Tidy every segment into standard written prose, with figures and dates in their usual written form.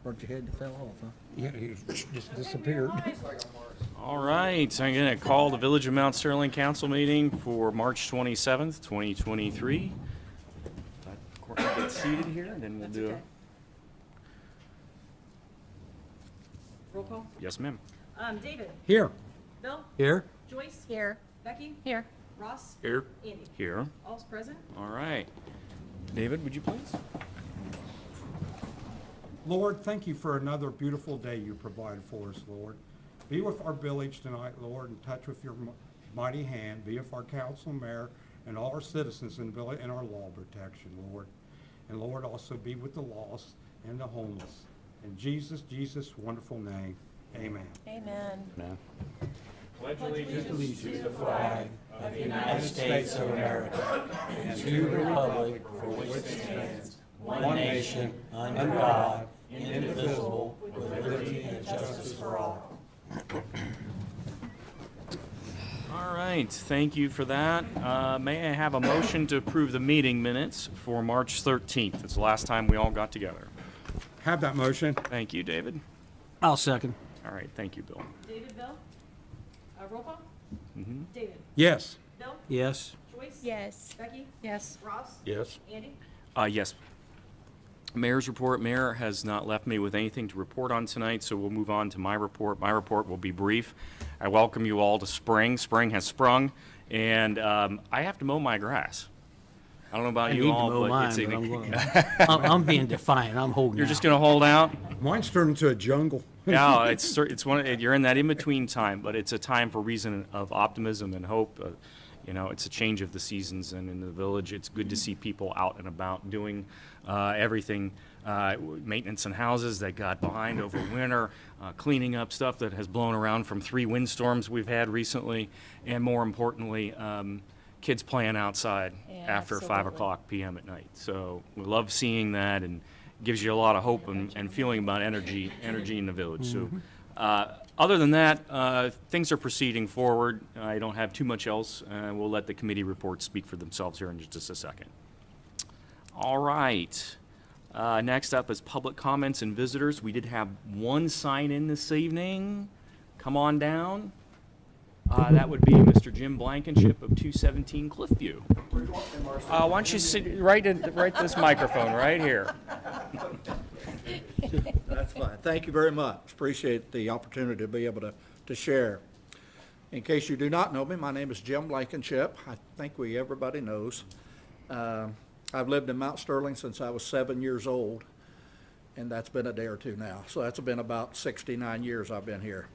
Burnt your head and fell off, huh? Yeah, he just disappeared. All right, I'm going to call the Village of Mount Sterling Council meeting for March 27th, 2023. Courtney, get seated here, and then we'll do okay. Roll call. Yes, ma'am. David. Here. Bill. Here? Joyce. Here. Becky. Here. Ross. Here. Andy. Here. All's present. All right. David, would you please? Lord, thank you for another beautiful day you provided for us, Lord. Be with our village tonight, Lord, and touch with your mighty hand. Be with our council, mayor, and all our citizens in the village and our law protection, Lord. And Lord, also be with the lost and the homeless. In Jesus' wonderful name, amen. Amen. Ma'am. Pledge allegiance to the flag of the United States of America and to the republic for which it stands, one nation, under God, indivisible, with liberty and justice for all. All right, thank you for that. May I have a motion to approve the meeting minutes for March 13th? It's the last time we all got together. Have that motion. Thank you, David. I'll second. All right, thank you, Bill. David. Bill. Roll call. David. Yes. Bill. Yes. Joyce. Yes. Becky. Yes. Ross. Yes. Andy. Yes. Mayor's report. Mayor has not left me with anything to report on tonight, so we'll move on to my report. My report will be brief. I welcome you all to spring. Spring has sprung, and I have to mow my grass. I don't know about I you need to all, mow but mine, it's but I'm being defiant. I'm holding you're out. just going to hold out. Mine's turned into a jungle. Yeah, it's you're in that in between time, but it's a time for reason of optimism and hope. You know, it's a change of the seasons, and in the village, it's good to see people out and about doing everything, maintenance in houses that got behind over winter, cleaning up stuff that has blown around from 3 windstorms we've had recently, and more importantly, kids playing outside Yeah, after 5 absolutely. o'clock p.m. at night. So we love seeing that, and gives you a lot of hope and feeling about energy in the village. So other than that, things are proceeding forward. I don't have too much else. We'll let the committee reports speak for themselves here in just a second. All right. Next up is public comments and visitors. We did have one sign-in this evening. Come on down. That would be Mr. Jim Blankenship of 217 Cliffview. Why don't you sit right this microphone right here. That's fine. Thank you very much. Appreciate the opportunity to be able to share. In case you do not know me, my name is Jim Blankenship. I think everybody knows. I've lived in Mount Sterling since I was 7 years old, and that's been a day or two now. So that's been about 69 years I've been here.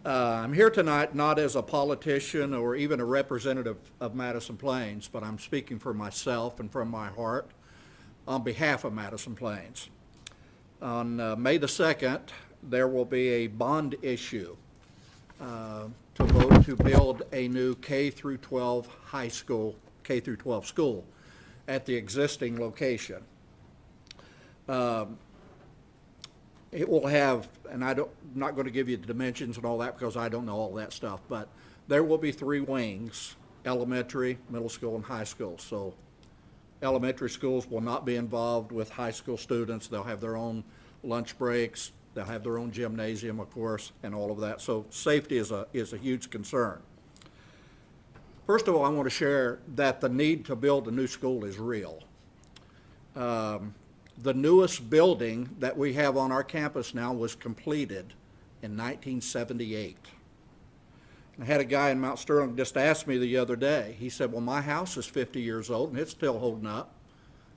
I'm here tonight not as a politician or even a representative of Madison Plains, but I'm speaking for myself and from my heart on behalf of Madison Plains. On May the 2nd, there will be a bond issue to vote to build a new K through 12 high school, K through 12 school at the existing location. It will have, and I'm not going to give you the dimensions and all that because I don't know all that stuff, but there will be 3 wings, elementary, middle school, and high school. So elementary schools will not be involved with high school students. They'll have their own lunch breaks. They'll have their own gymnasium, of course, and all of that. So safety is a huge concern. First of all, I want to share that the need to build a new school is real. The newest building that we have on our campus now was completed in 1978. I had a guy in Mount Sterling just ask me the other day. He said, well, my house is 50 years old and it's still holding up.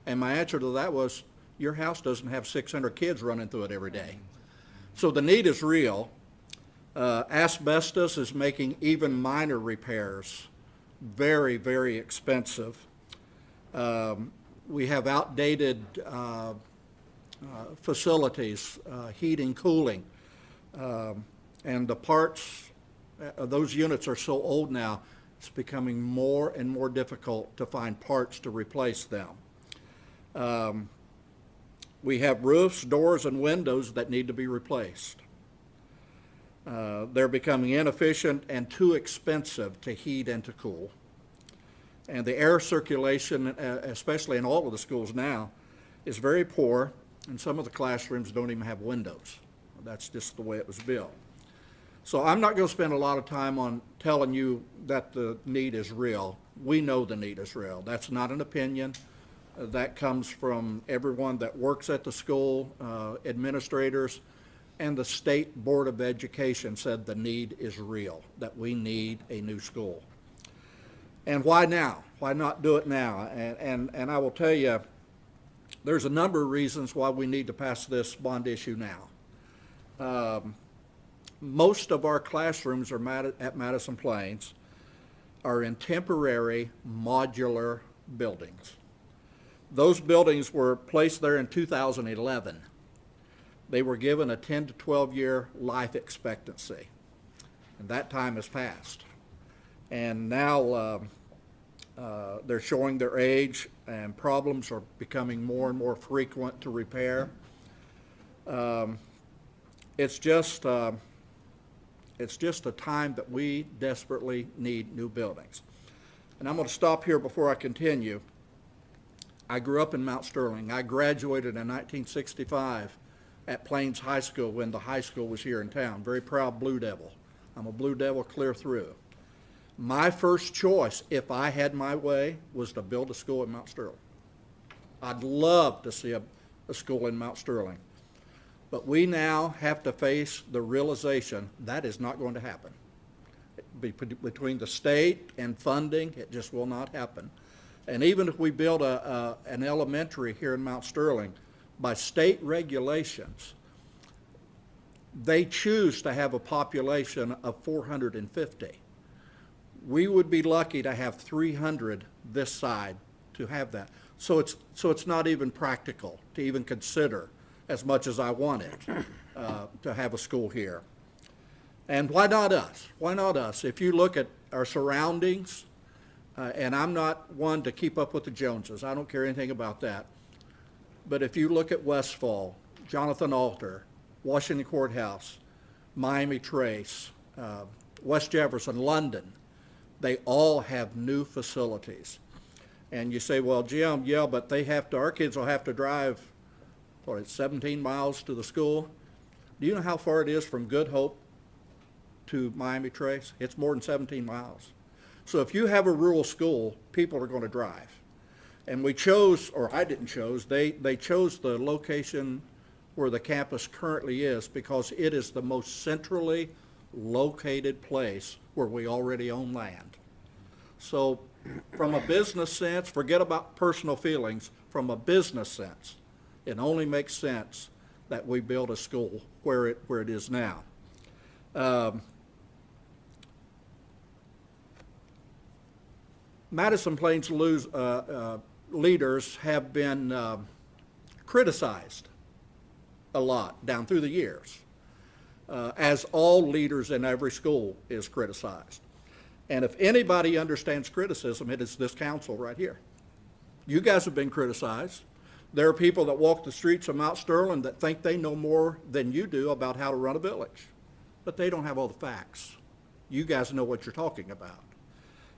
And my answer to that was, your house doesn't have 600 kids running through it every day. So the need is real. Asbestos is making even minor repairs very, very expensive. We have outdated facilities, heating, cooling, and the parts, those units are so old now, it's becoming more and more difficult to find parts to replace them. We have roofs, doors, and windows that need to be replaced. They're becoming inefficient and too expensive to heat and to cool. And the air circulation, especially in all of the schools now, is very poor. and some of the classrooms don't even have windows. That's just the way it was built. So I'm not going to spend a lot of time on telling you that the need is real. We know the need is real. That's not an opinion. That comes from everyone that works at the school, administrators, and the State Board of Education said the need is real, that we need a new school. And why now? Why not do it now? And I will tell you, there's a number of reasons why we need to pass this bond issue now. Most of our classrooms at Madison Plains are in temporary modular buildings. Those buildings were placed there in 2011. They were given a 10 to 12 year life expectancy, and that time has passed. And now they're showing their age, and problems are becoming more and more frequent to repair. It's just a time that we desperately need new buildings. And I'm going to stop here before I continue. I grew up in Mount Sterling. I graduated in 1965 at Plains High School when the high school was here in town. Very proud Blue Devil. I'm a Blue Devil clear through. My first choice, if I had my way, was to build a school in Mount Sterling. I'd love to see a school in Mount Sterling. But we now have to face the realization that is not going to happen. Between the state and funding, it just will not happen. And even if we build an elementary here in Mount Sterling, by state regulations, they choose to have a population of 450. We would be lucky to have 300 this side to have that. So it's not even practical to even consider, as much as I wanted, to have a school here. And why not us? Why not us? If you look at our surroundings, and I'm not one to keep up with the Joneses. I don't care anything about that. But if you look at Westfall, Jonathan Alter, Washington Courthouse, Miami Trace, West Jefferson, London, they all have new facilities. And you say, well, Jim, yeah, but our kids will have to drive, 17 miles to the school. Do you know how far it is from Good Hope to Miami Trace? It's more than 17 miles. So if you have a rural school, people are going to drive. And we chose, or I didn't choose, they chose the location where the campus currently is because it is the most centrally located place where we already own land. So from a business sense, forget about personal feelings, from a business sense, it only makes sense that we build a school where it is now. Madison Plains leaders have been criticized a lot down through the years, as all leaders in every school is criticized. And if anybody understands criticism, it is this council right here. You guys have been criticized. There are people that walk the streets of Mount Sterling that think they know more than you do about how to run a village, but they don't have all the facts. You guys know what you're talking about.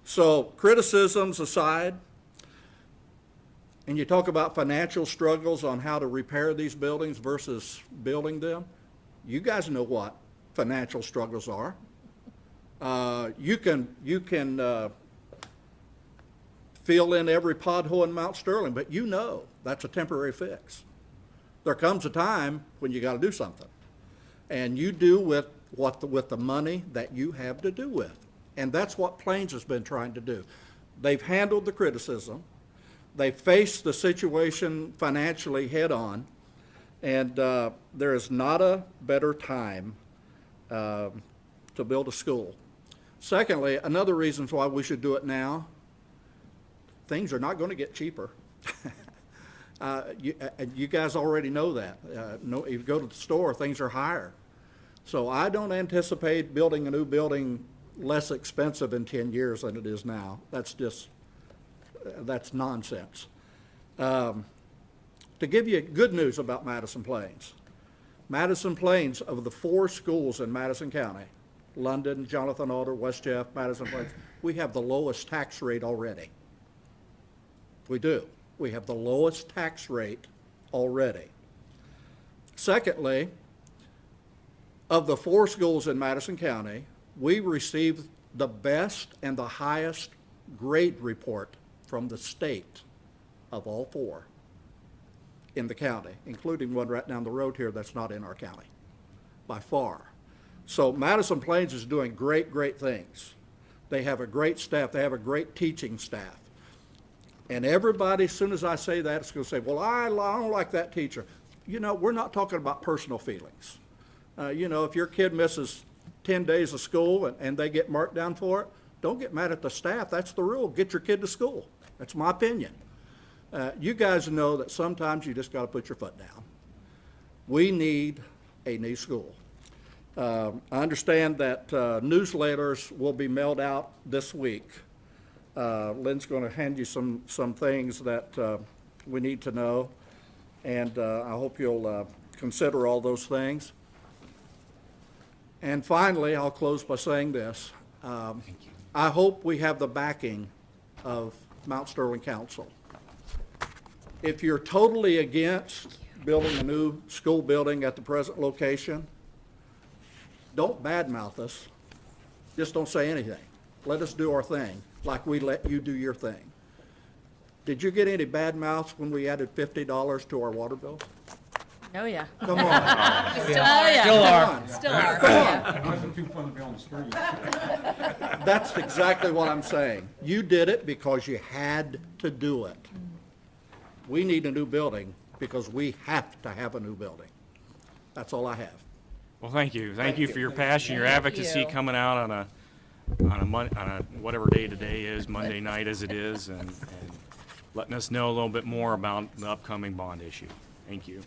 So criticisms aside, and you talk about financial struggles on how to repair these buildings versus building them, you guys know what financial struggles are. You can fill in every pothole in Mount Sterling, but you know that's a temporary fix. There comes a time when you got to do something, and you do with the money that you have to do with. And that's what Plains has been trying to do. They've handled the criticism. They faced the situation financially head on. And there is not a better time to build a school. Secondly, another reason why we should do it now, things are not going to get cheaper. You guys already know that. If you go to the store, things are higher. So I don't anticipate building a new building less expensive in 10 years than it is now. That's nonsense. To give you good news about Madison Plains, of the 4 schools in Madison County, London, Jonathan Alter, West Jeff, Madison Plains, we have the lowest tax rate already. We do. We have the lowest tax rate already. Secondly, of the 4 schools in Madison County, we received the best and the highest grade report from the state of all 4 in the county, including one right down the road here that's not in our county, by far. So Madison Plains is doing great, great things. They have a great staff. They have a great teaching staff. And everybody, as soon as I say that, is going to say, well, I don't like that teacher. You know, we're not talking about personal feelings. You know, if your kid misses 10 days of school and they get marked down for it, don't get mad at the staff. That's the rule. Get your kid to school. That's my opinion. You guys know that sometimes you just got to put your foot down. We need a new school. I understand that newsletters will be mailed out this week. Lynn's going to hand you some things that we need to know, and I hope you'll consider all those things. And finally, I'll close by saying this. I hope we have the backing of Mount Sterling Council. If you're totally against building a new school building at the present location, don't badmouth us. Just don't say anything. Let us do our thing, like we let you do your thing. Did you get any bad mouths when we added $50 to our water bill? Oh, yeah. Come on. Oh, yeah. Still are. Come on. Still are, yeah. It wasn't too fun to be on the street. That's exactly what I'm saying. You did it because you had to do it. We need a new building because we have to have a new building. That's all I have. Well, thank you. Thank you for your passion, your advocacy you. coming out on a whatever day today is, Monday night as it is, and letting us know a little bit more about the upcoming bond issue. Thank you.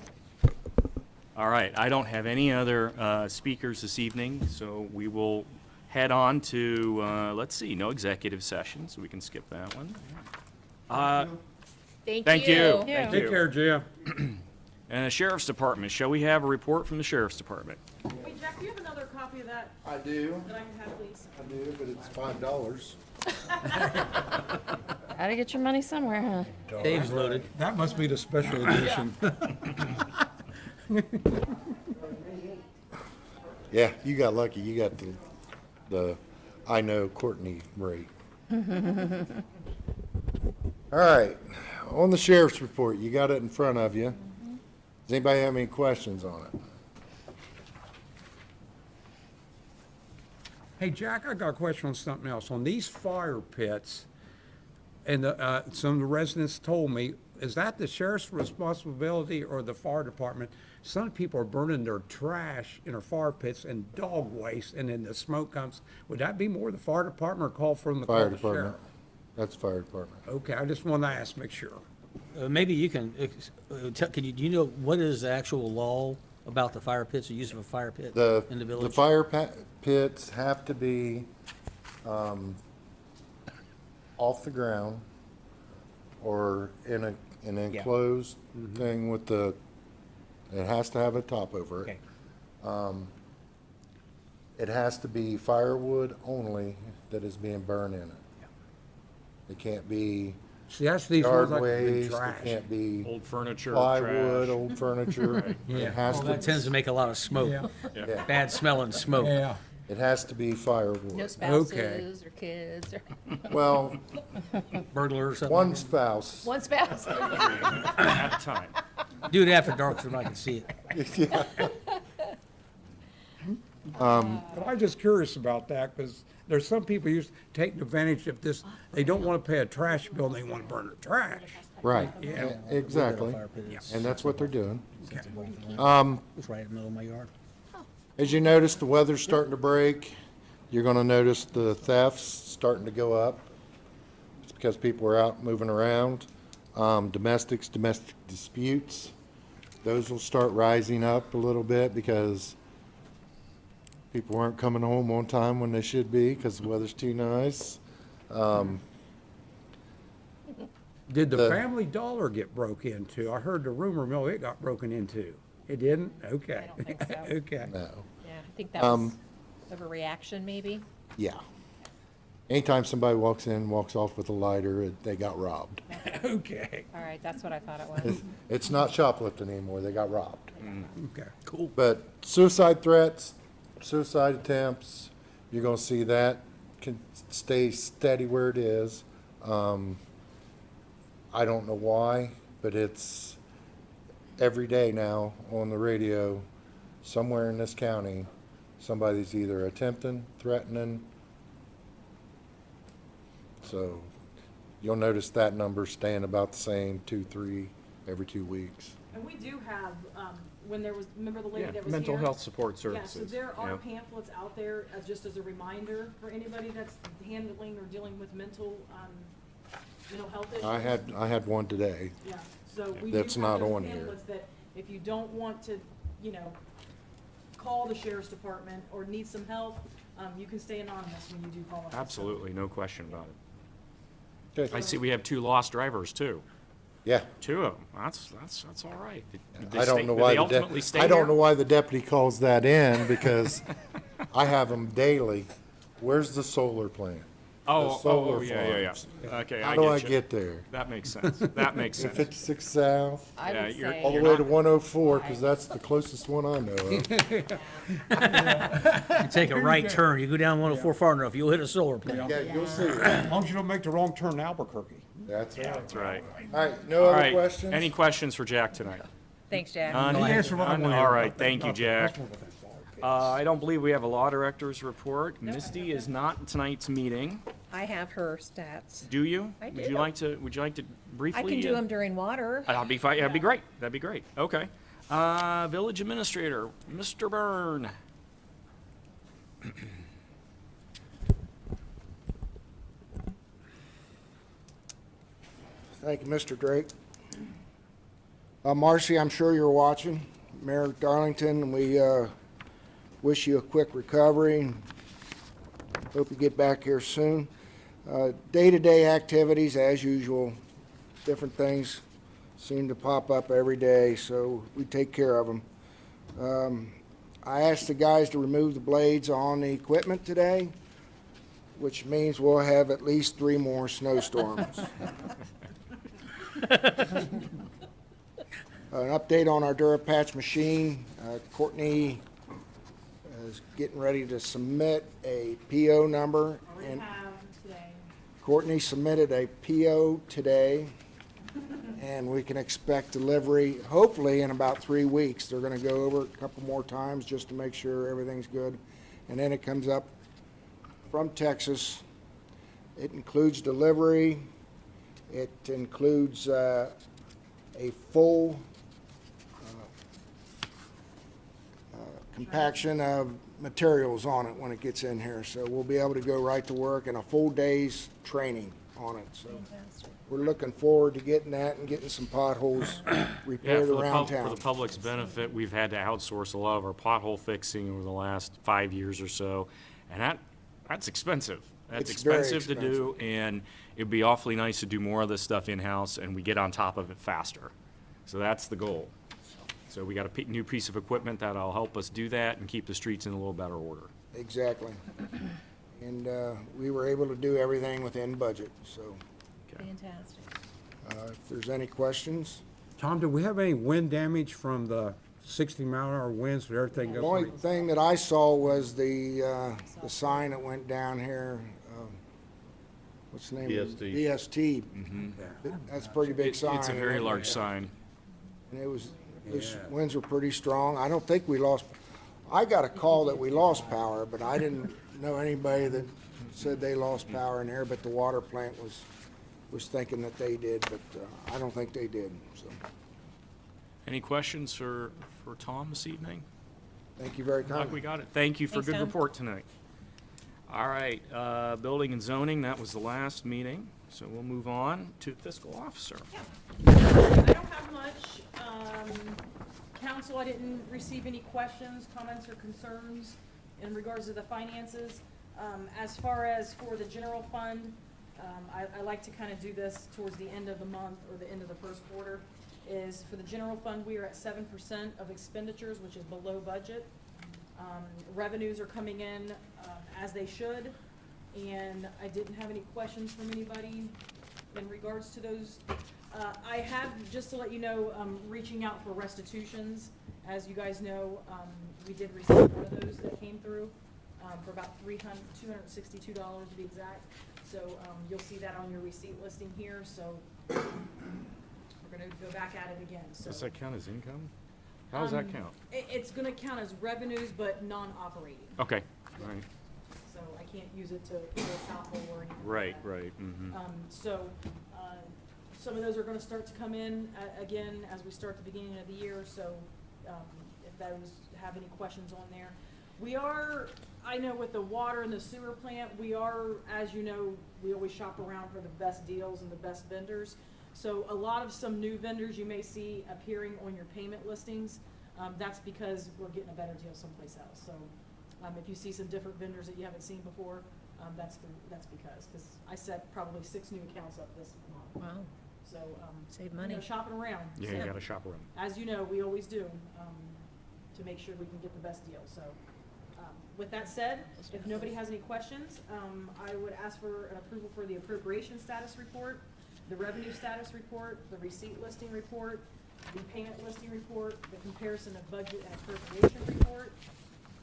All right, I don't have any other speakers this evening, so we will head on to, let's see, no executive session, so we can skip that one. Thank you. Thank Take you. care, Jim. And the Sheriff's Department, shall we have a report from the Sheriff's Department? Wait, Jack, do you have another copy of that I do, that I can have, please? I do, but it's $5. Gotta get your money somewhere, huh? Dave's loaded. That must be the special edition. Yeah, you got lucky. You got the I know Courtney rate. All right, on the sheriff's report, you got it in front of you. Does anybody have any questions on it? Hey, Jack, I got a question on something else. On these fire pits, and some of the residents told me, is that the sheriff's responsibility or the fire department? Some people are burning their trash in their fire pits and dog waste, and then the smoke comes. Would that be more the fire department or call from the Fire call the department. sheriff? That's fire department. Okay, I just wanted to ask, make sure. Maybe you can, can you, do you know what is the actual law about the fire pits, the use of a fire pit in the The village? fire pits have to be off the ground or in an enclosed thing with it has to have a top over it. Okay. It has to be firewood only that is being burned in it. It can't be See, that's these yard ones like the waste, it trash. can't be Old furniture, plywood, trash. old furniture. Yeah. It has Well, that tends to make a lot of smoke, Yeah, yeah, bad smelling smoke. yeah. it has to be No firewood. spouses or kids or Well, Burglar or something. one spouse. one spouse. At a time. Do it after dark so I can see it. But I'm just curious about that, because there's some people who's taking advantage of this. They don't want to pay a trash bill, they want to burn their trash. Right, Yeah. exactly. Fire pit is- And that's what they're doing. It's right in the middle of my yard. As you notice, the weather's starting to break. You're gonna notice the thefts starting to go up. It's because people are out moving around. Domestic disputes, those will start rising up a little bit because people aren't coming home on time when they should be because the weather's too nice. Did the The- Family Dollar get broke into? I heard the rumor mill, it got broken into. It didn't? Okay. I don't think so. Okay. No, Yeah, I think that was overreaction, maybe. yeah. Yeah. Um, Anytime somebody walks in, walks off with a lighter, they got robbed. Okay, All right, that's what I thought it was. It's not shoplifting anymore, they got robbed. okay. Cool. But suicide threats, suicide attempts, you're gonna see that can stay steady where it is. I don't know why, but it's every day now on the radio, somewhere in this county, somebody's either attempting, threatening. So you'll notice that number staying about the same, 2, 3, every 2 weeks. And we do have, when there was, remember the lady Yeah, that was here? mental health support Yeah, services. so there are yeah. pamphlets out there, just as a reminder for anybody that's handling or dealing with mental health issues. I had one today. Yeah, so we do have That's not those on here. pamphlets that if you don't want to, call the sheriff's department or need some help, you can stay anonymous when you do call us. Absolutely, no question about it. Okay. I see we have 2 lost drivers too. Yeah. 2 of them. That's all right. Did they I don't stay- know did why they the ultimately stay I don't here? know why the deputy calls that in because I have them daily. Where's the solar plant? The solar yeah. farms. Okay, How I do I you. get there? That makes sense. That makes sense. 56 South, I Yeah, would you're- say. all the You're way not- to 104 because that's the closest one I know of. You take a right turn, you go down 104 far enough, you'll hit a solar plant. Yeah, you'll see it. As long as you don't make the wrong turn in Albuquerque. That's right. That's right. All right, no All other right. questions? Any questions for Jack tonight? Thanks, Jack. None? He answered what I None? wanted. All right, thank you, Okay, Jack. let's move on. I don't believe we have a law director's report. Misty is not in tonight's meeting. I have her stats. Do you? I Would you do. like to, briefly? I can do them during water. That'd be fine, that'd be great, that'd be great, okay. Village Administrator, Mr. Byrne. Thank you, Mr. Drake. Marcy, I'm sure you're watching. Mayor Darlington, we wish you a quick recovery. Hope you get back here soon. Day-to-day activities, as usual, different things seem to pop up every day, so we take care of them. I asked the guys to remove the blades on the equipment today, which means we'll have at least 3 more snowstorms. An update on our Durapatch machine. Courtney is getting ready to submit a PO number. Already And have today. Courtney submitted a PO today, and we can expect delivery hopefully in about 3 weeks. They're gonna go over it a couple more times just to make sure everything's good. And then it comes up from Texas. It includes delivery. It includes a full compaction of materials on it when it gets in here. So we'll be able to go right to work and a full day's training on it. So we're looking forward to getting that and getting some potholes Yeah, repaired around for town. the public's benefit, we've had to outsource a lot of our pothole fixing over the last 5 years or so, and that's expensive. That's It's very expensive to do, and it'd be awfully nice to do more of this stuff in-house, and we get on top of it faster. So that's the goal. So we got a new piece of equipment that'll help us do that and keep the streets in a little better order. Exactly. And we were able to do everything within budget. So Fantastic. if there's any questions. Tom, do we have any wind damage from the 60-mile-an-hour winds and everything? The only thing that I saw was the sign that went down here. What's the name? BST. BST. That's a pretty big sign. It's a very large sign. And those winds were pretty strong. I don't think we lost, I got a call that we lost power, but I didn't know anybody that said they lost power in there, but the water plant was thinking that they did, but I don't think they did, so. Any questions for Tom this evening? Thank you very Like we kindly. got it. Thank you for a Thanks, good Tom. report tonight. All right, building and zoning, that was the last meeting, so we'll move on to fiscal officer. I don't have much. Council, I didn't receive any questions, comments, or concerns in regards to the finances. As far as for the general fund, I like to kind of do this towards the end of the month or the end of the first quarter, is for the general fund, we are at 7% of expenditures, which is below budget. Revenues are coming in as they should. and I didn't have any questions from anybody in regards to those. I have, just to let you know, reaching out for restitutions. As you guys know, we did receive one of those that came through, for about $262 to be exact. So, you'll see that on your receipt listing here, so we're gonna go back at it again, so. Does that count as income? How does that count? It's gonna count as revenues, but non-operating, Okay, all right, so I can't use it to account for or anything like right, that. right, mm-hmm. So, some of those are gonna start to come in, again, as we start the beginning of the year, so, if those have any questions on there. We are, I know with the water and the sewer plant, we are, as you know, we always shop around for the best deals and the best vendors. So a lot of some new vendors you may see appearing on your payment listings, that's because we're getting a better deal someplace else. So, if you see some different vendors that you haven't seen before, that's because I set probably 6 new accounts up this month. Wow, So, save you money. know, shopping around. Yeah, So, you gotta shop around. as you know, we always do, to make sure we can get the best deal, so. With that said, if nobody has any questions, I would ask for an approval for the appropriation status report, the revenue status report, the receipt listing report, the payment listing report, the comparison of budget and appropriation report,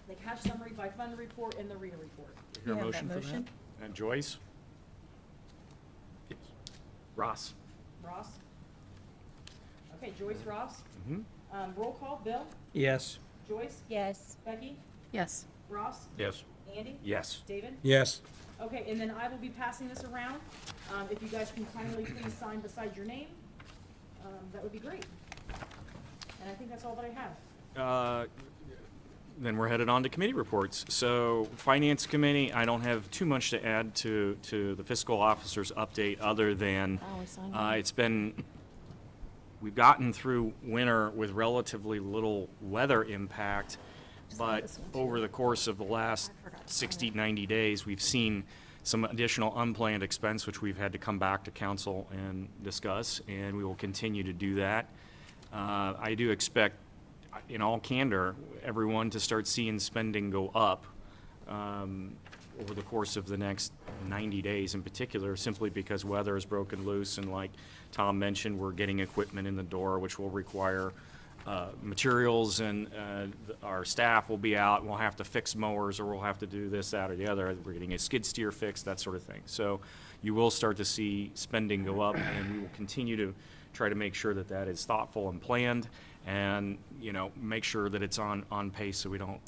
the cash summary by fund report, and the reader report. Hear a You have that motion for that? motion? And Joyce? Yes. Ross? Ross? Okay, Joyce, Ross. Mm-hmm. Roll call, Bill, Yes. Joyce, Yes. Becky, Yes. Ross, Yes. Andy, Yes. David? Yes. Okay, and then I will be passing this around. If you guys can kindly please sign beside your name, that would be great. And I think that's all that I have. Then we're headed on to committee reports. So, Finance Committee, I don't have too much to add to the fiscal officer's update, other than we've gotten through winter with relatively little weather impact, but over the course of the last 60, 90 days, we've seen some additional unplanned expense, which we've had to come back to council and discuss, and we will continue to do that. I do expect, in all candor, everyone to start seeing spending go up over the course of the next 90 days in particular, simply because weather is broken loose, and like Tom mentioned, we're getting equipment in the door, which will require materials, and our staff will be out, and we'll have to fix mowers, or we'll have to do this, that, or the other. We're getting a skid steer fixed, that sort of thing. So you will start to see spending go up, and we will continue to try to make sure that that is thoughtful and planned, and, you know, make sure that it's on pace so we don't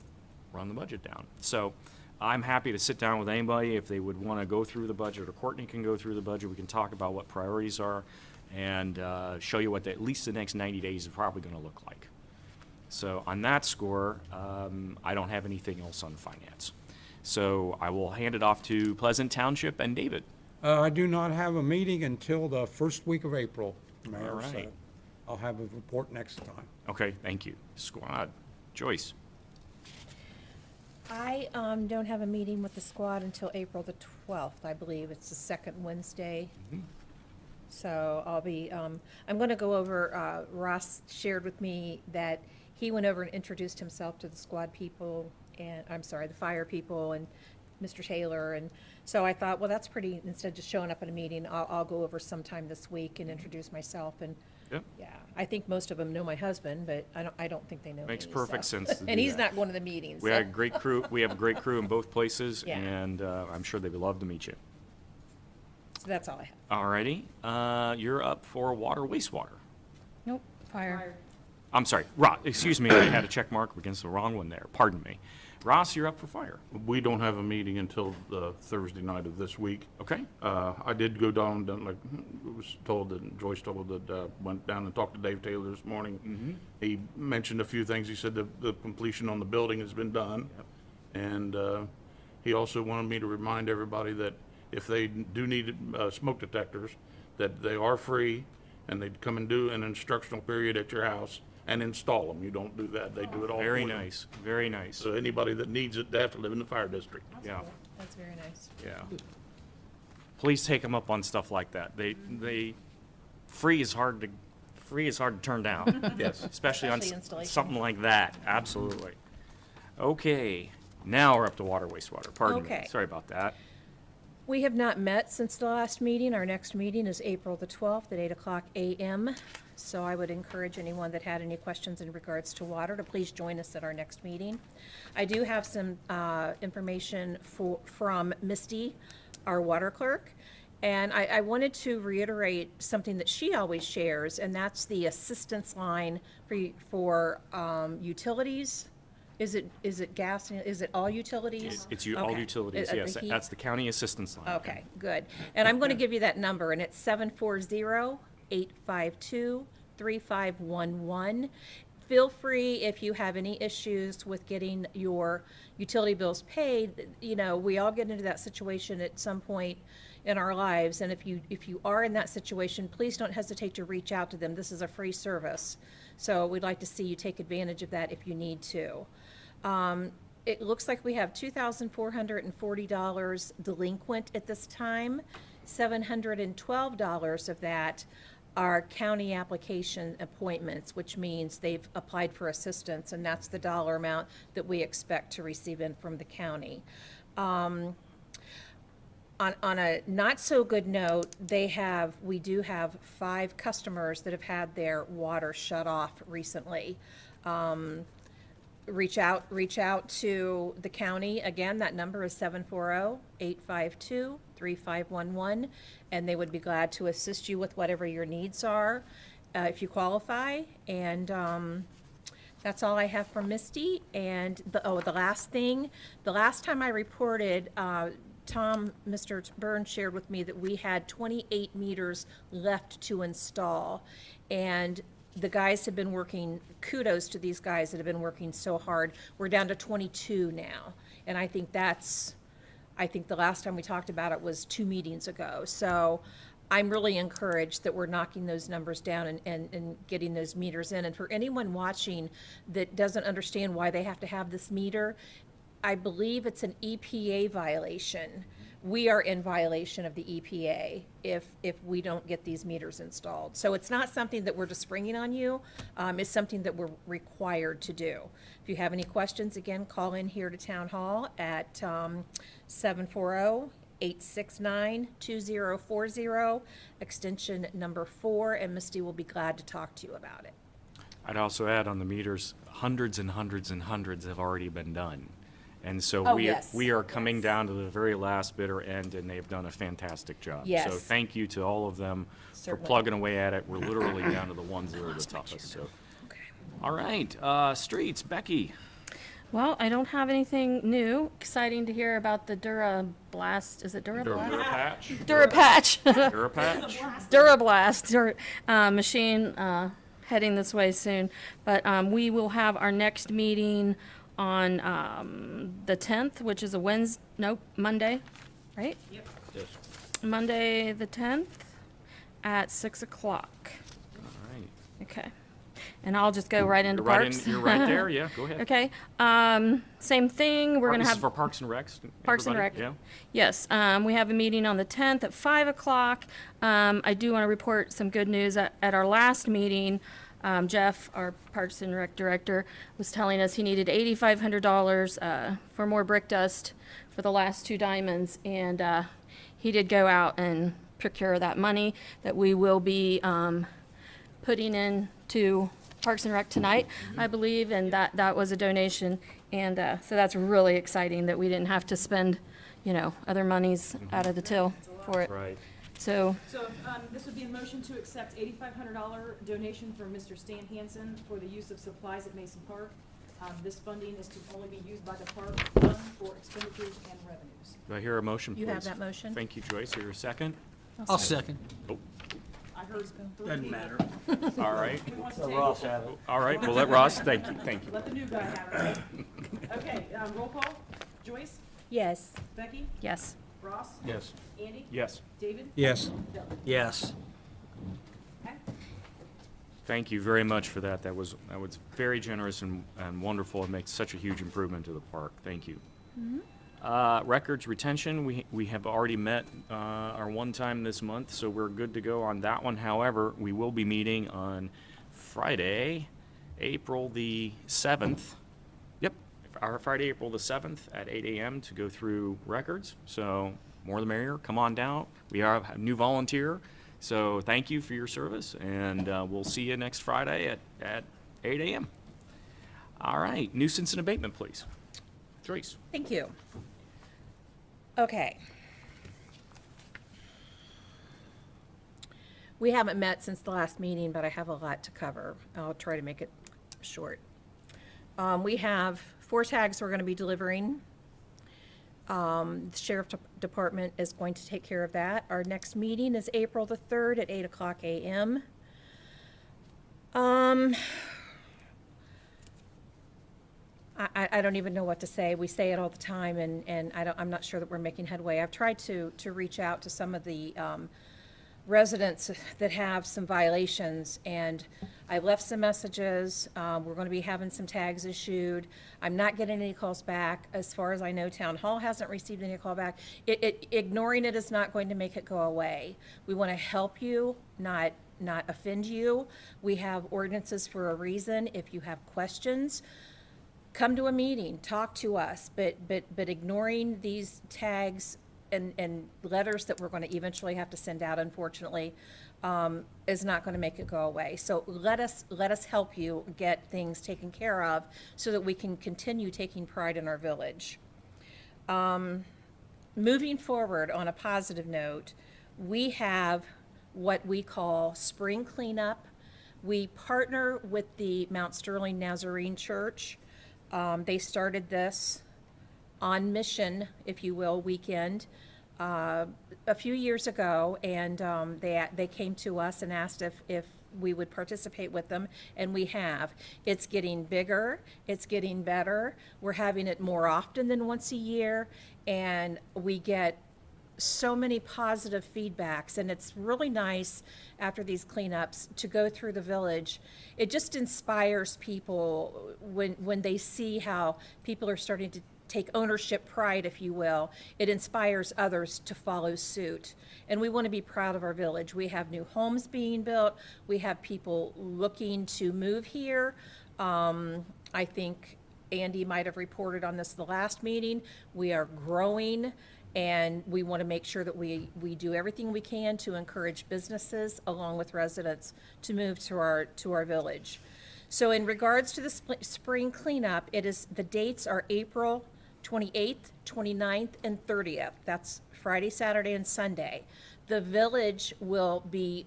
run the budget down. So I'm happy to sit down with anybody if they would want to go through the budget, or Courtney can go through the budget. We can talk about what priorities are, and show you what at least the next 90 days is probably going to look like. So on that score, I don't have anything else on finance. So I will hand it off to Pleasant Township and David. I do not have a meeting until the first week of April, Mayor, All so right. I'll have a report next time. Okay, thank you. Squad. Joyce. I don't have a meeting with the squad until April the 12th, I believe. It's the second Wednesday. So I'll be, I'm going to go over, Ross shared with me that he went over and introduced himself to the squad people, and, I'm sorry, the fire people, and Mr. Taylor, and so I thought, well, that's pretty, instead of just showing up at a meeting, I'll go over sometime this week and introduce myself, and, Yep. yeah, I think most of them know my husband, but I don't think they know me. Makes perfect so. sense to And do he's that. not going to the meetings, We so. had a great crew. We have a great crew in both places, Yeah. and I'm sure they would love to meet you. So that's all I have. Alrighty, you're up for water, wastewater. Nope. Fire. Fire. I'm sorry, Ross, excuse me, I had a check mark against the wrong one there, pardon me. Ross, you're up for fire, We don't have a meeting until the Thursday night of this week. okay? I did go down, like, was told that, Joyce told that, went down and talked to Dave Taylor this morning. He mentioned a few things. He said the completion on the building has been done. And he also wanted me to remind everybody that if they do need smoke detectors, that they are free, and they'd come and do an instructional period at your house and install them. You don't do that. They do it all for Very you. nice, very nice, So anybody that needs it, they have to live in the fire district. yeah, That's very nice. yeah. Please take them up on stuff like that. Free is hard to turn down. Yes. Especially on Especially installation. something like that, absolutely. Okay, now we're up to water, wastewater, pardon me, Okay. sorry about that. We have not met since the last meeting. Our next meeting is April the 12th at 8:00 a.m. So I would encourage anyone that had any questions in regards to water to please join us at our next meeting. I do have some information from Misty, our water clerk. And I wanted to reiterate something that she always shares, and that's the assistance line for utilities. Is it gas, is it all utilities? It's all Okay. utilities, The yes. heat? That's the county assistance line. Okay, good. And I'm going to give you that number, and it's 740-852-3511. Feel free, if you have any issues with getting your utility bills paid, you know, we all get into that situation at some point in our lives, and if you are in that situation, please don't hesitate to reach out to them. This is a free service, so we'd like to see you take advantage of that if you need to. It looks like we have $2,440 delinquent at this time. $712 of that are county application appointments, which means they've applied for assistance, and that's the dollar amount that we expect to receive in from the county. On a not-so-good note, we do have 5 customers that have had their water shut off recently. Reach out to the county. Again, that number is 740-852-3511, and they would be glad to assist you with whatever your needs are, if you qualify. And that's all I have from Misty. And the last thing, the last time I reported, Mr. Burns shared with me that we had 28 meters left to install. And the guys have been working, kudos to these guys that have been working so hard. We're down to 22 now. And I think the last time we talked about it was 2 meetings ago. So I'm really encouraged that we're knocking those numbers down and getting those meters in. And for anyone watching that doesn't understand why they have to have this meter, I believe it's an EPA violation. We are in violation of the EPA if we don't get these meters installed. So it's not something that we're just springing on you. It's something that we're required to do. If you have any questions, again, call in here to Town Hall at 740-869-2040, extension number 4, and Misty will be glad to talk to you about it. I'd also add on the meters, hundreds and hundreds and hundreds have already been done. And so Oh, we yes. are coming down to the very last bitter end, and they've done a fantastic job. Yes. So thank you to all of them for Certainly. plugging away at it. We're literally down to the ones that are the toughest, so. All right, streets, Becky. Well, I don't have anything new. Exciting to hear about the Durablast. Is it Durablast? Durapatch? Durapatch. Durapatch? Durablast machine heading this way soon. But we will have our next meeting on the 10th, which is a Monday, right? Yes. Monday the 10th at 6 o'clock. All right. Okay. And I'll just go right into You're right parks. you're right there, yeah, go ahead. Okay. Same thing. We're going to This have is for Parks and Recs? Parks and everybody? Rec. Yeah? Yes, we have a meeting on the 10th at 5 o'clock. I do want to report some good news. At our last meeting, Jeff, our Parks and Rec director, was telling us he needed $8,500 for more brick dust for the last 2 diamonds, and he did go out and procure that money that we will be putting into Parks and Rec tonight, I believe, and that was a donation. And so that's really exciting that we didn't have to spend, other monies out of the till for it. Right. So, This would be a motion to accept $8,500 donation from Mr. Stan Hansen for the use of supplies at Mason Park. This funding is to only be used by the park fund for expenditures and revenues. Do I hear a motion, please? You have that motion? Thank you, Joyce. Here, a second? I'll second. I heard 3 Doesn't people. matter. All right. Who wants to So take Ross it? have it. All right, we'll let Ross, thank you. Let the new guy have it, right? Okay, roll call. Joyce? Yes. Becky? yes. Ross? Yes. Andy? Yes. David? Yes. Dylan? Yes. Okay. Thank you very much for that. That was very generous and wonderful. It makes such a huge improvement to the park. Thank you. Records retention, we have already met our one time this month, so we're good to go on that one. However, we will be meeting on Friday, April the 7th. Yep, our Friday, April the 7th at 8 a.m. to go through records. So more the merrier. Come on down. We have a new volunteer. So thank you for your service, and we'll see you next Friday at 8 a.m. All right, nuisance and abatement, please. Joyce. Thank you. Okay. We haven't met since the last meeting, but I have a lot to cover. I'll try to make it short. We have 4 tags we're going to be delivering. The Sheriff Department is going to take care of that. Our next meeting is April the 3rd at 8 o'clock a.m. I don't even know what to say. We say it all the time, and I'm not sure that we're making headway. I've tried to reach out to some of the residents that have some violations, and I left some messages. We're going to be having some tags issued. I'm not getting any calls back. As far as I know, Town Hall hasn't received any call back. Ignoring it is not going to make it go away. We want to help you, not offend you. We have ordinances for a reason. If you have questions, come to a meeting, talk to us, but ignoring these tags and letters that we're going to eventually have to send out, unfortunately, is not going to make it go away. So let us help you get things taken care of so that we can continue taking pride in our village. Moving forward on a positive note, we have what we call spring cleanup. We partner with the Mount Sterling Nazarene Church. They started this on mission, if you will, weekend a few years ago, and they came to us and asked if we would participate with them, and we have. It's getting bigger, it's getting better. We're having it more often than once a year, and we get so many positive feedbacks, and it's really nice after these cleanups to go through the village. It just inspires people when they see how people are starting to take ownership, pride, if you will. It inspires others to follow suit. And we want to be proud of our village. We have new homes being built. We have people looking to move here. I think Andy might have reported on this the last meeting. We are growing, and we want to make sure that we do everything we can to encourage businesses along with residents to move to our village. So in regards to the spring cleanup, the dates are April 28th, 29th, and 30th. That's Friday, Saturday, and Sunday. The village will be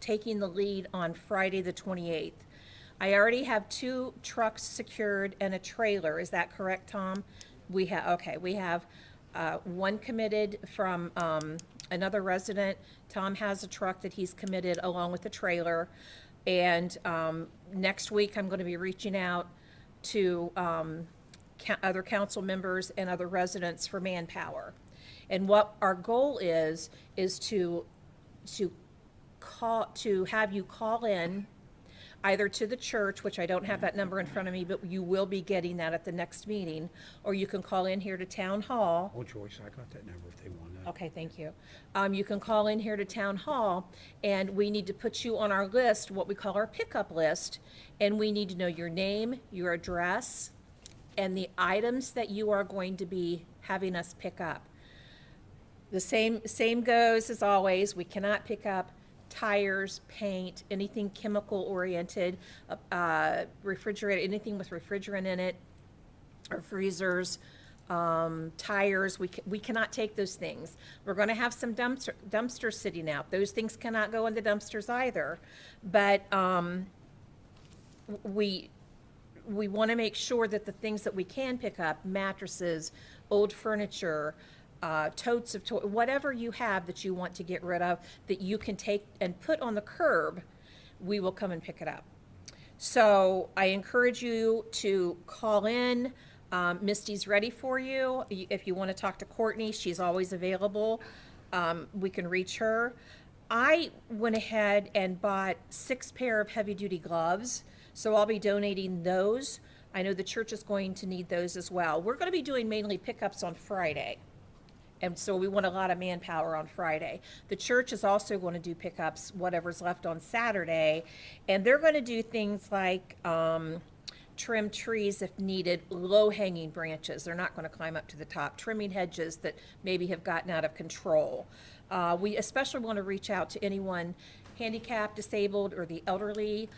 taking the lead on Friday the 28th. I already have 2 trucks secured and a trailer. Is that correct, Tom? We have one committed from another resident. Tom has a truck that he's committed along with a trailer. And next week, I'm going to be reaching out to other council members and other residents for manpower. And what our goal is to have you call in either to the church, which I don't have that number in front of me, but you will be getting that at the next meeting, or you can call in here to Town Hall. Oh, Joyce, I got that number if they want that. Okay, thank you. You can call in here to Town Hall, and we need to put you on our list, what we call our pickup list, and we need to know your name, your address, and the items that you are going to be having us pick up. The same goes as always. We cannot pick up tires, paint, anything chemical oriented, refrigerator, anything with refrigerant in it, or freezers, tires. We cannot take those things. We're going to have some dumpsters sitting out. Those things cannot go in the dumpsters either. But we want to make sure that the things that we can pick up, mattresses, old furniture, totes of whatever you have that you want to get rid of, that you can take and put on the curb, we will come and pick it up. So I encourage you to call in. Misty's ready for you. If you want to talk to Courtney, she's always available. We can reach her. I went ahead and bought 6 pair of heavy-duty gloves, so I'll be donating those. I know the church is going to need those as well. We're going to be doing mainly pickups on Friday, and so we want a lot of manpower on Friday. The church is also going to do pickups, whatever's left on Saturday, and they're going to do things like trim trees if needed, low-hanging branches. They're not going to climb up to the top. Trimming hedges that maybe have gotten out of control. We especially want to reach out to anyone handicapped, disabled, or the elderly,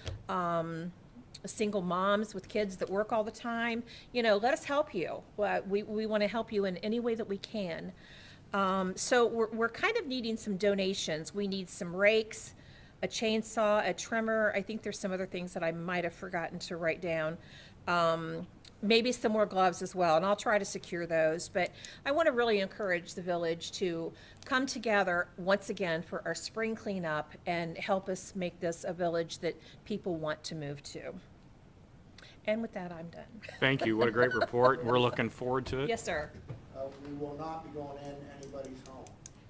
single moms with kids that work all the time. You know, let us help you. We want to help you in any way that we can. So we're kind of needing some donations. We need some rakes, a chainsaw, a trimmer. I think there's some other things that I might have forgotten to write down. Maybe some more gloves as well, and I'll try to secure those. But I want to really encourage the village to come together once again for our spring cleanup and help us make this a village that people want to move to. And with that, I'm done. Thank you. What a great report. We're looking forward to it. Yes, sir. We will not be going in anybody's home.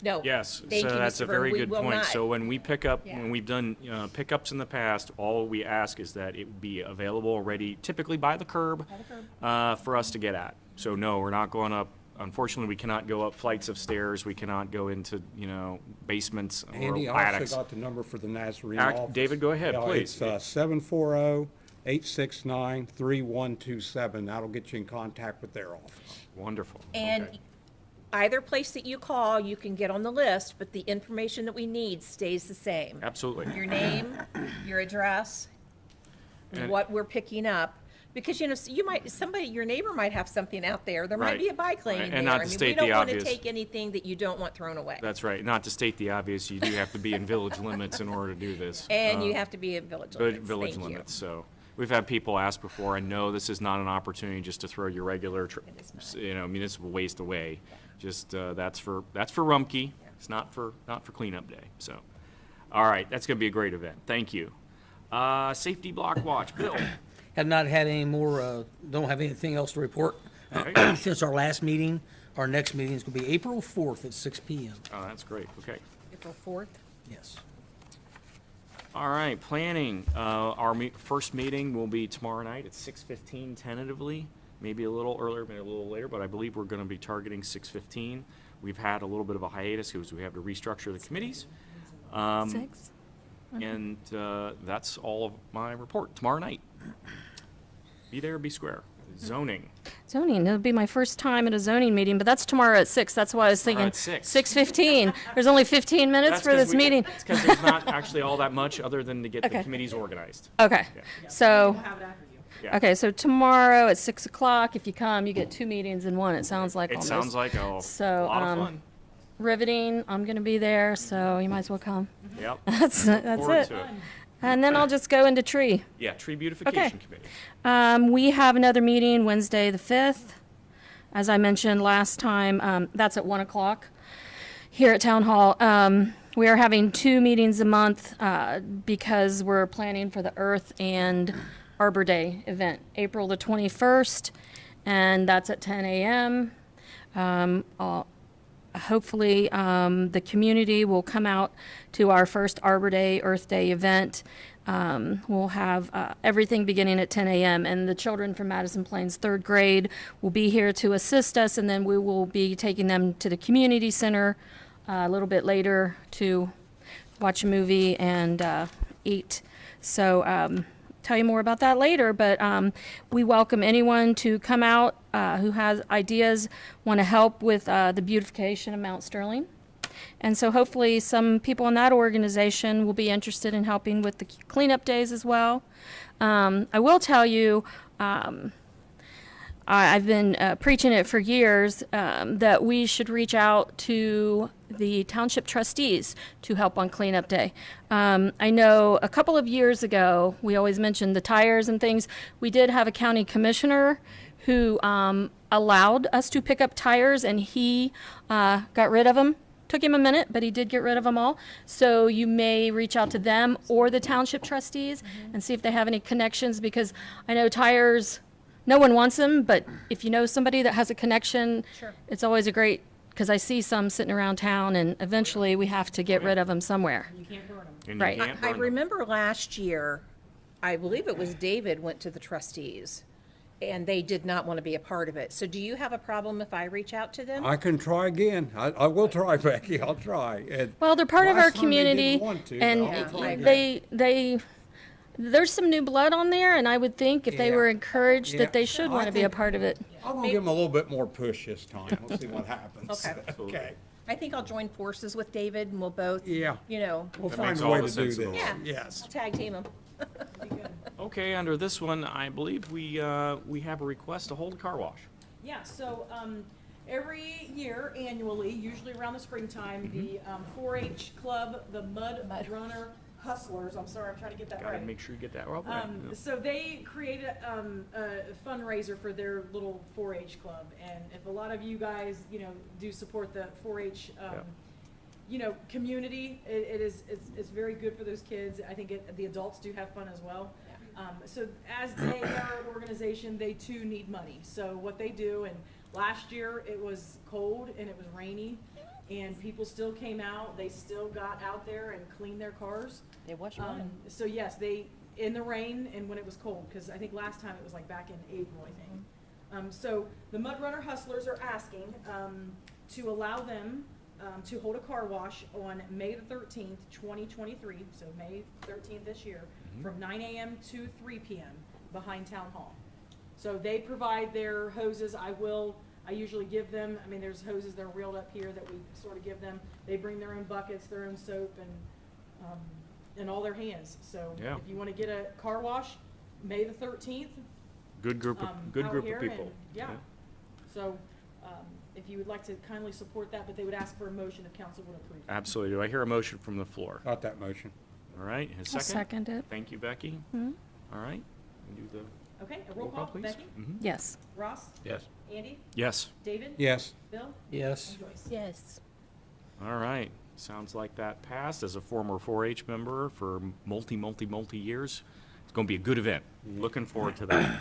No. Yes, Thank so you, that's Mr. a very Byrne. We good will point. not. So when we pick up, Yeah. when we've done pickups in the past, all we ask is that it be available already, typically by the curb, for us to get at. So no, we're not going up. Unfortunately, we cannot go up flights of stairs. We cannot go into, basements or Andy, I attics. also got the number for the Nazarene Act- office. David, go ahead, Yeah, please. It's 740-869-3127. That'll get you in contact with their office. Wonderful. And Okay. either place that you call, you can get on the list, but the information that we need stays the same. Absolutely. Your name, your address, And- what we're picking up. Because, your neighbor might have something out there. There might Right. be a bike lane And there. not to I mean, state we the don't want to obvious. take anything that you don't want thrown away. That's right. Not to state the obvious, you do have to be in village limits in order to do this. And you have to be in village limits. Village Thank you. limits, so. We've had people ask before, I know this is not an opportunity just to throw your regular, municipal waste away. Just, that's for Rumpke. It's not for cleanup day, so. All right, that's gonna be a great event. Thank you. Safety block watch, Bill. Have not had any more, don't have anything else to report. Okay. Since our last meeting, our next meeting is gonna be April 4th at 6 PM. Oh, that's great, okay. April 4th. Yes. All right, planning. Our first meeting will be tomorrow night at 6:15 tentatively, maybe a little earlier, maybe a little later, but I believe we're going to be targeting 6:15. We've had a little bit of a hiatus because we have to restructure the committees. 6? And that's all of my report. Tomorrow night. Be there, be square. Zoning. Zoning, it'll be my first time at a zoning meeting, but that's tomorrow at 6. That's why I was thinking at 6. 6:15. There's only 15 minutes for this meeting. It's because there's not actually all that much other than to get the Okay. committees organized. Okay, so, We'll have it after you. Yeah. okay, so tomorrow at 6 o'clock, if you come, you get 2 meetings in one, it sounds like It almost. sounds like a So, lot of fun. Riveting, I'm gonna be there, so you might as well come. Yep. That's Forward it. to it. And then I'll just go into tree. Yeah, tree beautification committee. We have another meeting Wednesday, the 5th. As I mentioned last time, that's at 1 o'clock here at Town Hall. We are having 2 meetings a month because we're planning for the Earth and Arbor Day event, April the 21st, and that's at 10 a.m. Hopefully, the community will come out to our first Arbor Day, Earth Day event. We'll have everything beginning at 10 a.m. and the children from Madison Plains 3rd grade will be here to assist us, and then we will be taking them to the community center a little bit later to watch a movie and eat. So tell you more about that later, but we welcome anyone to come out who has ideas, want to help with the beautification of Mount Sterling. And so hopefully some people in that organization will be interested in helping with the cleanup days as well. I will tell you, I've been preaching it for years, that we should reach out to the township trustees to help on cleanup day. I know a couple of years ago, we always mentioned the tires and things. We did have a county commissioner who allowed us to pick up tires, and he got rid of them. Took him a minute, but he did get rid of them all. So you may reach out to them or the township trustees and see if they have any connections, because I know tires, no one wants them, but if you know somebody that has a connection, Sure. it's always a great, because I see some sitting around town, and eventually we have to get rid of them somewhere. You can't burn them. And you Right. can't I burn them. remember last year, I believe it was David went to the trustees, and they did not want to be a part of it. So do you have a problem if I reach out to them? I can try again. I will try, Becky. I'll try. And Well, they're part of last our time they didn't community, want to, but and I'll try again. there's some new blood on there, and I would think if they Yeah. were encouraged Yeah. that they should I want to be a think- part of it. I'm gonna give them a little bit more push this time. We'll see what happens. Okay. Okay. I think I'll join forces with David and we'll both, Yeah. you know, We'll That find makes a all way the to do sense in the this. world. Yes. tag team them. Okay, under this one, I believe we have a request to hold a car wash. Yeah, so, every year annually, usually around the springtime, the, 4-H club, the Mud Runner Hustlers, I'm sorry, I'm trying to get that Gotta right. make sure you get that right. Yeah. So they created a fundraiser for their little 4-H club, and if a lot of you guys, you know, do support the 4-H, Yeah. you know, community, it's very good for those kids. I think the adults do have fun as well. So as they are an organization, they too need money. So what they do, and last year it was cold and it was rainy, and people still came out. They still got out there and cleaned their cars. They wash mine. So yes, they, in the rain and when it was cold, because I think last time it was like back in April, I think. So the Mud Runner Hustlers are asking to allow them to hold a car wash on May the 13th, 2023, so May 13th this year, from 9 a.m. to 3 p.m. behind Town Hall. So they provide their hoses. I usually give them, I mean, there's hoses that are reeled up here that we sort of give them. They bring their own buckets, their own soap, and all their hands. So Yeah. if you want to get a car wash, May the 13th, Good group of out here people. and- Yeah. So, if you would like to kindly support that, but they would ask for a motion if council would approve. Absolutely. Do I hear a motion from the floor? Got that motion. All right, a I'll second? second it. Thank you, Becky. Mhm. All right, we do the Okay, a roll call, please. Becky, Yes. Ross, Yes. Andy, Yes. David, Yes. Bill, Yes. and Joyce. Yes. All right, sounds like that passed. As a former 4-H member for multi years, it's going to be a good event. Looking forward to that.